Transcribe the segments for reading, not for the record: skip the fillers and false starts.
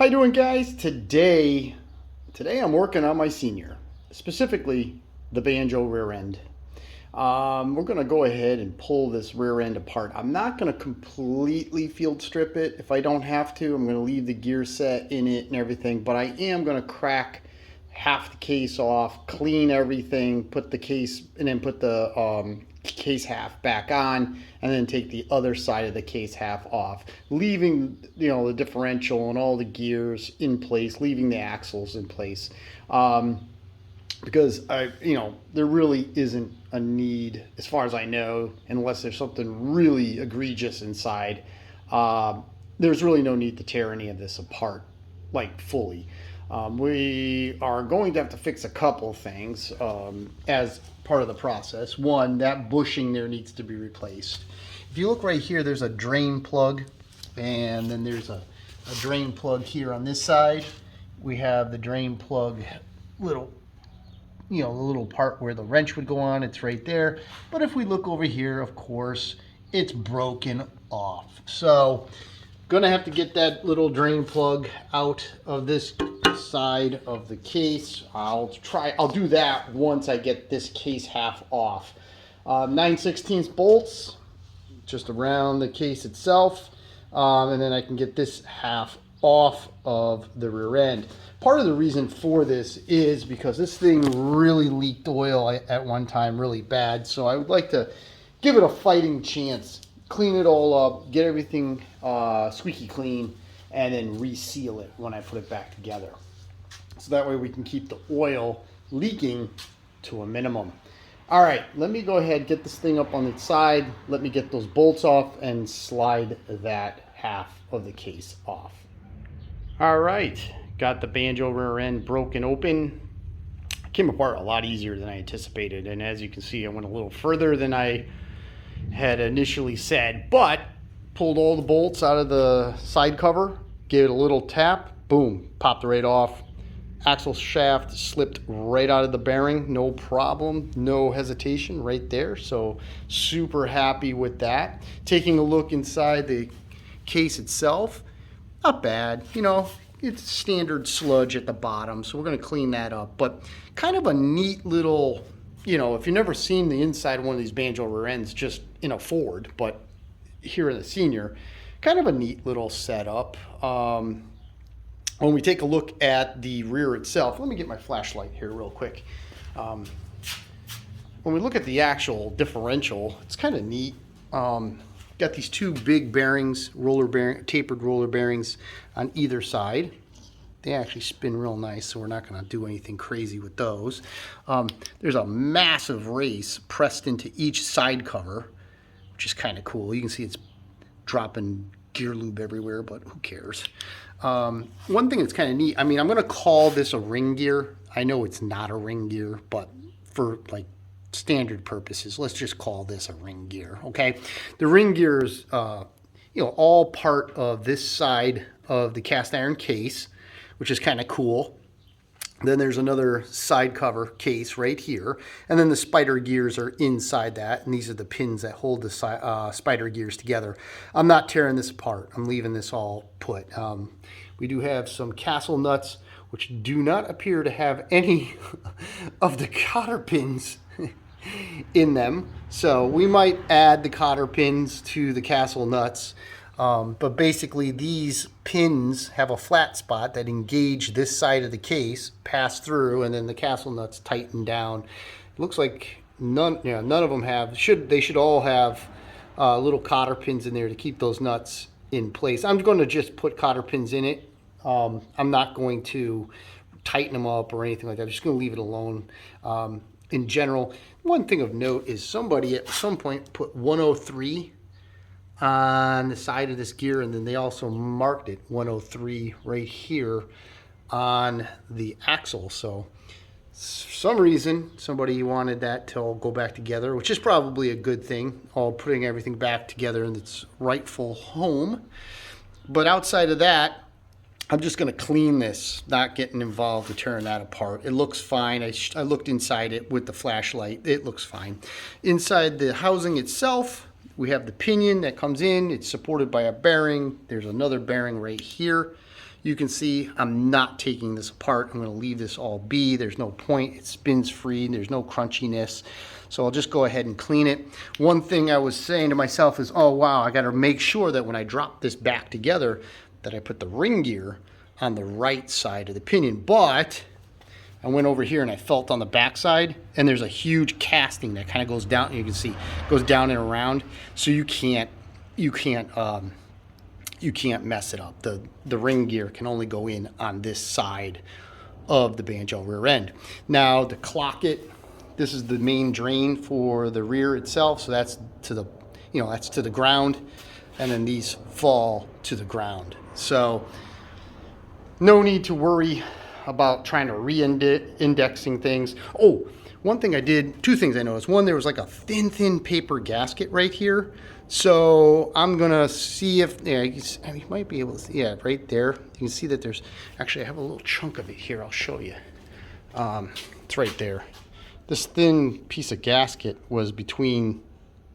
How you doing, guys? Today I'm working on my senior, specifically the Banjo rear end. We're gonna go ahead and pull this rear end apart. I'm not gonna completely field strip it. If I don't have to, I'm gonna leave the gear set in it and everything, but I am gonna crack half the case off, clean everything, put the case, and then put the case half back on, and then take the other side of the case half off, leaving the differential and all the gears in place, leaving the axles in place, because there really isn't a need, as far as I know, unless there's something really egregious inside. There's really no need to tear any of this apart, like fully. We are going to have to fix a couple things as part of the process. One, that bushing there needs to be replaced. If you look right here, there's a drain plug, and then there's a drain plug here on this side. We have the drain plug the little part where the wrench would go on, it's right there. But if we look over here, of course, it's broken off. So, gonna have to get that little drain plug out of this side of the case. I'll do that once I get this case half off. 9/16 bolts just around the case itself, and then I can get this half off of the rear end. Part of the reason for this is because this thing really leaked oil at one time really bad, so I would like to give it a fighting chance, clean it all up, get everything squeaky clean, and then reseal it when I put it back together. So that way we can keep the oil leaking to a minimum. All right, let me go ahead, get this thing up on its side. Let me get those bolts off and slide that half of the case off. All right, got the Banjo rear end broken open. Came apart a lot easier than I anticipated, and as you can see, I went a little further than I had initially said, but pulled all the bolts out of the side cover, gave it a little tap, boom, popped right off. Axle shaft slipped right out of the bearing, no problem, no hesitation right there. So super happy with that. Taking a look inside the case itself, not bad, it's standard sludge at the bottom, so we're going to clean that up. But kind of a neat little, if you've never seen the inside of one of these Banjo rear ends just in a Ford, but here in the Senior, kind of a neat little setup. When we take a look at the rear itself, let me get my flashlight here real quick. When we look at the actual differential, it's kind of neat. Got these two big bearings, tapered roller bearings on either side. They actually spin real nice, so we're not going to do anything crazy with those. There's a massive race pressed into each side cover, which is kind of cool. You can see it's dropping gear lube everywhere, but who cares? One thing that's kind of neat, I'm going to call this a ring gear. I know it's not a ring gear, but for like standard purposes, let's just call this a ring gear, okay? The ring gear is, all part of this side of the cast iron case, which is kind of cool. Then there's another side cover case right here, and then the spider gears are inside that, and these are the pins that hold the spider gears together. I'm not tearing this apart. I'm leaving this all put. We do have some castle nuts, which do not appear to have any of the cotter pins in them, so we might add the cotter pins to the castle nuts. But basically these pins have a flat spot that engage this side of the case, pass through, and then the castle nuts tighten down. It looks like none of them have, they should all have little cotter pins in there to keep those nuts in place. I'm going to just put cotter pins in it. I'm not going to tighten them up or anything like that. I'm just going to leave it alone. In general, one thing of note is somebody at some point put 103 on the side of this gear, and then they also marked it 103 right here on the axle. So for some reason somebody wanted that to all go back together, which is probably a good thing, all putting everything back together in its rightful home. But outside of that, I'm just going to clean this, not getting involved with tearing that apart. It looks fine. I looked inside it with the flashlight. It looks fine. Inside the housing itself, we have the pinion that comes in. It's supported by a bearing. There's another bearing right here. You can see I'm not taking this apart. I'm going to leave this all be. There's no point. It spins free. There's no crunchiness. So I'll just go ahead and clean it. One thing I was saying to myself is, oh wow, I got to make sure that when I drop this back together that I put the ring gear on the right side of the pinion. But I went over here and I felt on the back side, and there's a huge casting that kind of goes down. You can see goes down and around, so you can't mess it up. The ring gear can only go in on this side of the Banjo rear end. Now to clock it, this is the main drain for the rear itself, so that's to the that's to the ground, and then these fall to the ground. So no need to worry about trying to re-indexing things. Oh, one thing I did, two things I noticed. One, there was like a thin paper gasket right here. So I'm gonna see if, you might be able to see, yeah, right there. You can see that there's, actually I have a little chunk of it here, I'll show you. It's right there. This thin piece of gasket was between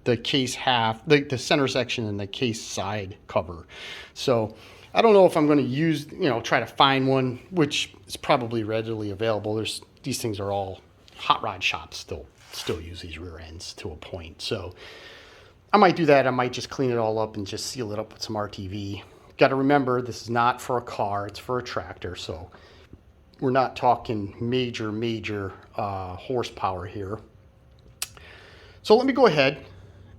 the case half, the center section and the case side cover. So I don't know if I'm going to use, try to find one, which is probably readily available. These things are all, hot rod shops still use these rear ends to a point. So I might do that. I might just clean it all up and just seal it up with some RTV. Got to remember, this is not for a car, it's for a tractor. So we're not talking major horsepower here. So let me go ahead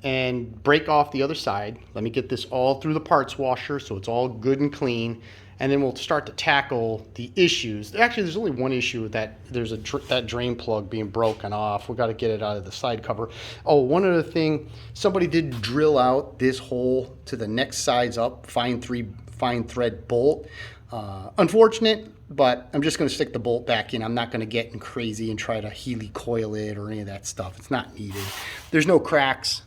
and break off the other side. Let me get this all through the parts washer so it's all good and clean, and then we'll start to tackle the issues. Actually, there's only one issue with that. There's that drain plug being broken off. We got to get it out of the side cover. Oh, one other thing, somebody did drill out this hole to the next sides up, fine thread bolt. Unfortunate, but I'm just going to stick the bolt back in. I'm not going to get crazy and try to Healy coil it or any of that stuff. It's not needed. There's no cracks.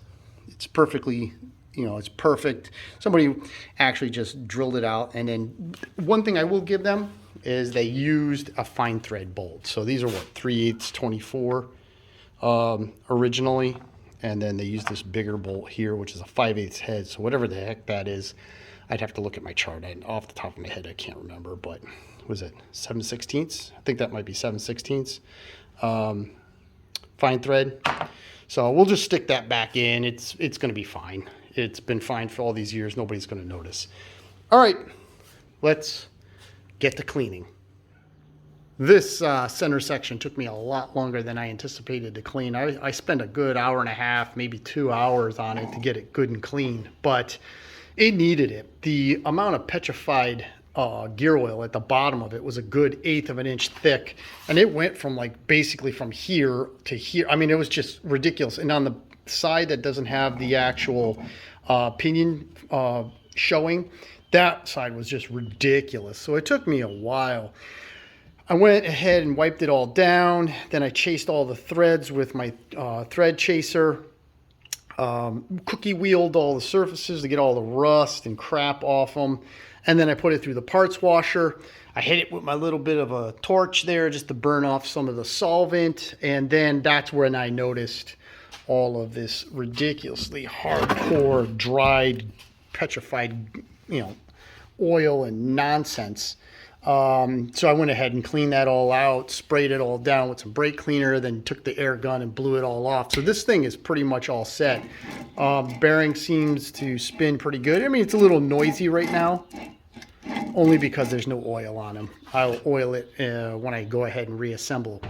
It's perfectly, it's perfect. Somebody actually just drilled it out. And then one thing I will give them is they used a fine thread bolt. So these are what, 3/8 24 originally. And then they used this bigger bolt here, which is a 5/8 head. So whatever the heck that is, I'd have to look at my chart. Off the top of my head, I can't remember, but was it 7/16? I think that might be 7/16. Fine thread. So we'll just stick that back in. It's going to be fine. It's been fine for all these years. Nobody's going to notice. All right, let's get to cleaning. This center section took me a lot longer than I anticipated to clean. I spent a good hour and a half, maybe 2 hours on it to get it good and clean, but it needed it. The amount of petrified gear oil at the bottom of it was a good 1/8 of an inch thick, and it went from basically from here to here. I mean, it was just ridiculous. And on the side that doesn't have the actual pinion showing, that side was just ridiculous. So it took me a while. I went ahead and wiped it all down. Then I chased all the threads with my thread chaser. Cookie wheeled all the surfaces to get all the rust and crap off them. And then I put it through the parts washer. I hit it with my little bit of a torch there just to burn off some of the solvent. And then that's when I noticed all of this ridiculously hardcore, dried, petrified, oil and nonsense. So I went ahead and cleaned that all out, sprayed it all down with some brake cleaner, then took the air gun and blew it all off. So this thing is pretty much all set. Bearing seems to spin pretty good. I mean, it's a little noisy right now, only because there's no oil on them. I'll oil it when I go ahead and reassemble.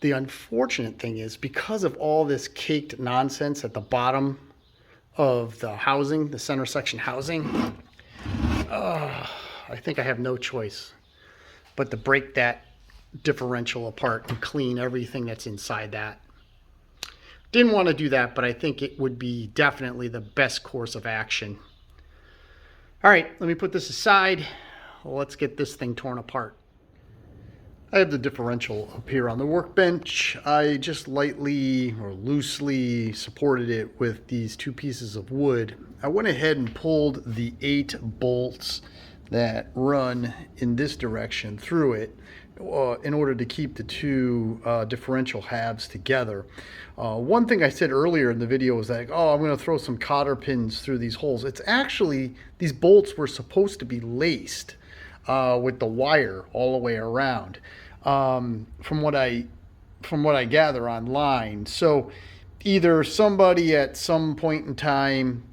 The unfortunate thing is, because of all this caked nonsense at the bottom of the housing, the center section housing, I think I have no choice but to break that differential apart and clean everything that's inside that. Didn't want to do that, but I think it would be definitely the best course of action. All right, let me put this aside. Let's get this thing torn apart. I have the differential up here on the workbench. I just lightly or loosely supported it with these 2 pieces of wood. I went ahead and pulled the 8 bolts that run in this direction through it in order to keep the 2 differential halves together. One thing I said earlier in the video was like, oh, I'm going to throw some cotter pins through these holes. It's actually, these bolts were supposed to be laced. with the wire all the way around, from what I gather online. So either somebody at some point in time,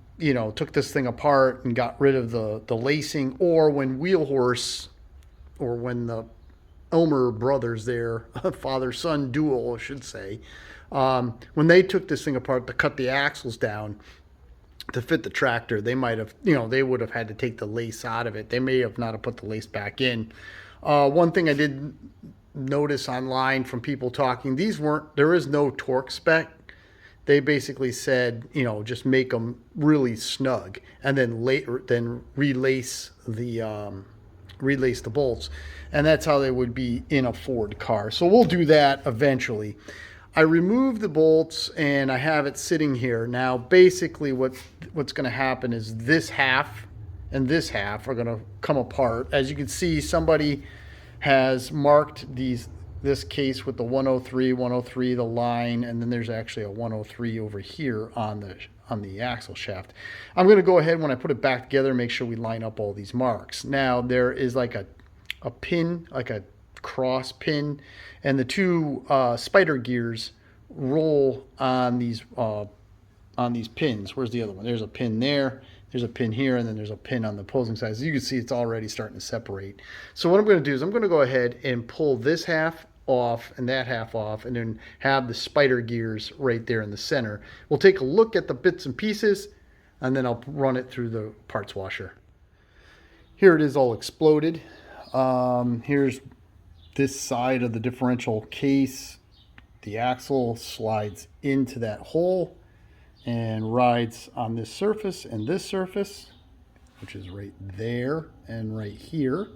took this thing apart and got rid of the lacing, or when Wheelhorse, or when the Elmer brothers there, father-son duo, I should say, when they took this thing apart to cut the axles down to fit the tractor, they might have, they would have had to take the lace out of it. They may have not have put the lace back in. One thing I did notice online from people talking, there is no torque spec. They basically said, just make them really snug, and then relace the bolts, and that's how they would be in a Ford car. So we'll do that eventually. I removed the bolts and I have it sitting here. Now basically what's going to happen is this half and this half are going to come apart. As you can see, somebody has marked this case with the 103, the line, and then there's actually a 103 over here on the axle shaft. I'm going to go ahead, when I put it back together, make sure we line up all these marks. Now there is like a pin, like a cross pin, and the two spider gears roll on these pins. Where's the other one? There's a pin there, there's a pin here, and then there's a pin on the opposing side. As you can see, it's already starting to separate. So what I'm going to do is I'm going to go ahead and pull this half off and that half off, and then have the spider gears right there in the center. We'll take a look at the bits and pieces, and then I'll run it through the parts washer. Here it is all exploded. Here's this side of the differential case. The axle slides into that hole and rides on this surface and this surface, which is right there and right here.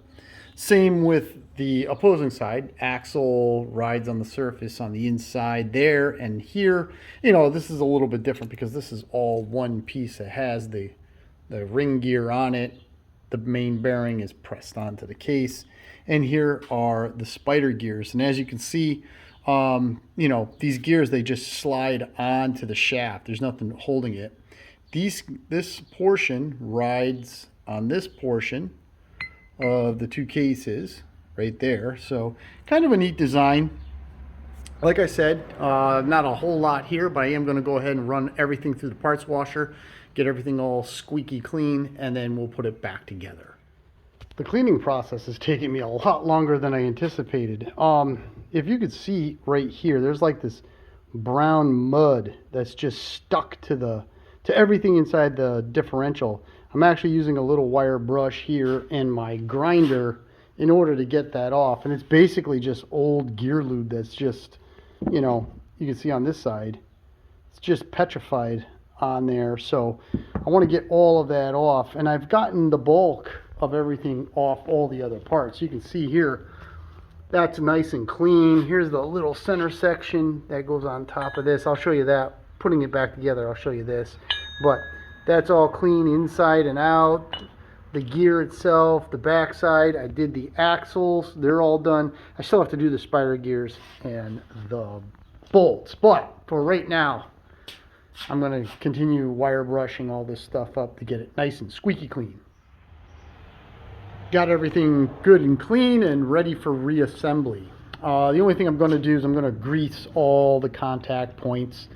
Same with the opposing side. Axle rides on the surface on the inside there and here. This is a little bit different because this is all one piece. It has the ring gear on it. The main bearing is pressed onto the case. And here are the spider gears. And as you can see, these gears, they just slide onto the shaft. There's nothing holding it. This portion rides on this portion of the two cases right there. So kind of a neat design. Like I said, not a whole lot here, but I am going to go ahead and run everything through the parts washer, get everything all squeaky clean, and then we'll put it back together. The cleaning process is taking me a lot longer than I anticipated. If you could see right here, there's like this brown mud that's just stuck to everything inside the differential. I'm actually using a little wire brush here and my grinder in order to get that off. And it's basically just old gear lube that's just, you can see on this side, it's just petrified on there. So I want to get all of that off. And I've gotten the bulk of everything off all the other parts. You can see here, that's nice and clean. Here's the little center section that goes on top of this. I'll show you that. Putting it back together, I'll show you this. But that's all clean inside and out. The gear itself, the back side, I did the axles, they're all done. I still have to do the spider gears and the bolts. But for right now, I'm going to continue wire brushing all this stuff up to get it nice and squeaky clean. Got everything good and clean and ready for reassembly. The only thing I'm going to do is I'm going to grease all the contact points.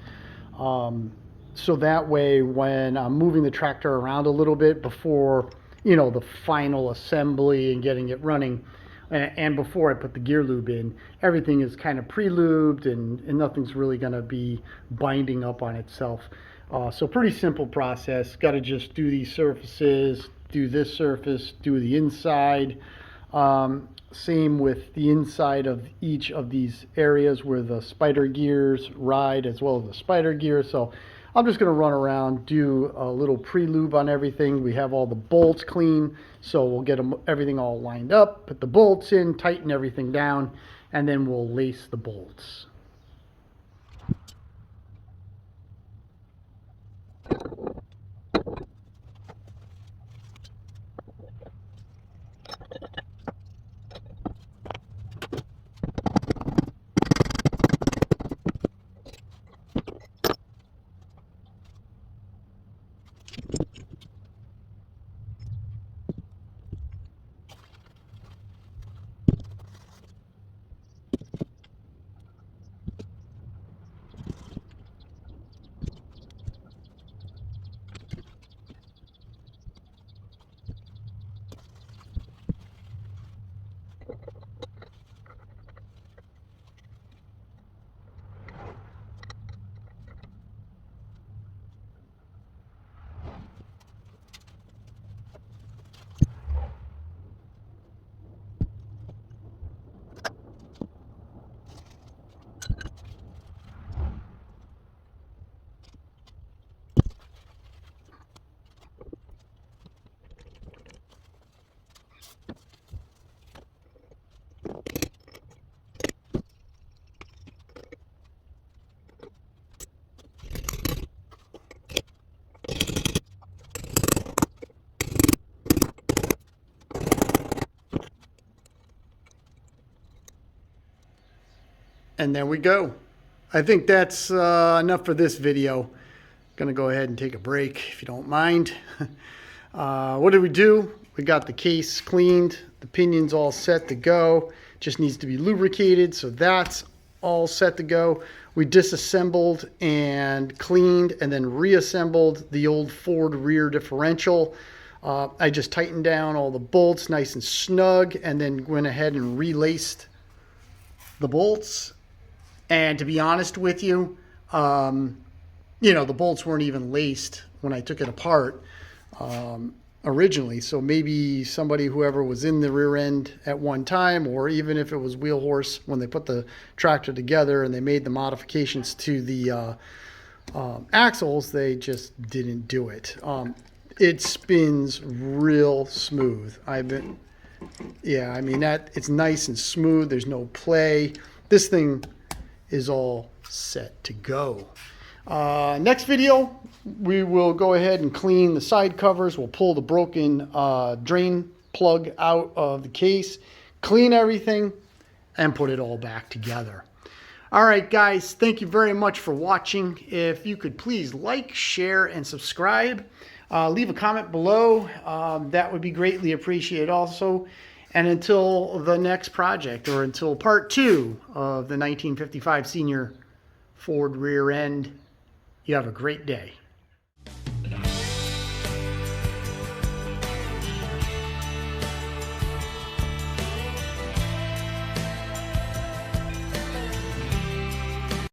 So that way when I'm moving the tractor around a little bit before, the final assembly and getting it running, and before I put the gear lube in, everything is kind of pre-lubed and nothing's really going to be binding up on itself. So pretty simple process. Got to just do these surfaces, do this surface, do the inside. Same with the inside of each of these areas where the spider gears ride, as well as the spider gears. So I'm just going to run around, do a little pre-lube on everything. We have all the bolts clean, so we'll get everything all lined up, put the bolts in, tighten everything down, and then we'll lace the bolts. And there we go. I think that's enough for this video. Gonna go ahead and take a break if you don't mind. What did we do? We got the case cleaned, the pinion's all set to go, just needs to be lubricated, so that's all set to go. We disassembled and cleaned and then reassembled the old Ford rear differential. I just tightened down all the bolts nice and snug and then went ahead and relaced the bolts. And to be honest with you, the bolts weren't even laced when I took it apart originally. So maybe whoever was in the rear end at one time, or even if it was Wheel Horse when they put the tractor together and they made the modifications to the axles, they just didn't do it. It spins real smooth. It's nice and smooth. There's no play. This thing is all set to go. Next video, we will go ahead and clean the side covers. We'll pull the broken drain plug out of the case, clean everything, and put it all back together. All right, guys, thank you very much for watching. If you could please like, share, and subscribe. Leave a comment below. That would be greatly appreciated also. And until the next project, or until part 2 of the 1955 Senior Ford rear end, you have a great day.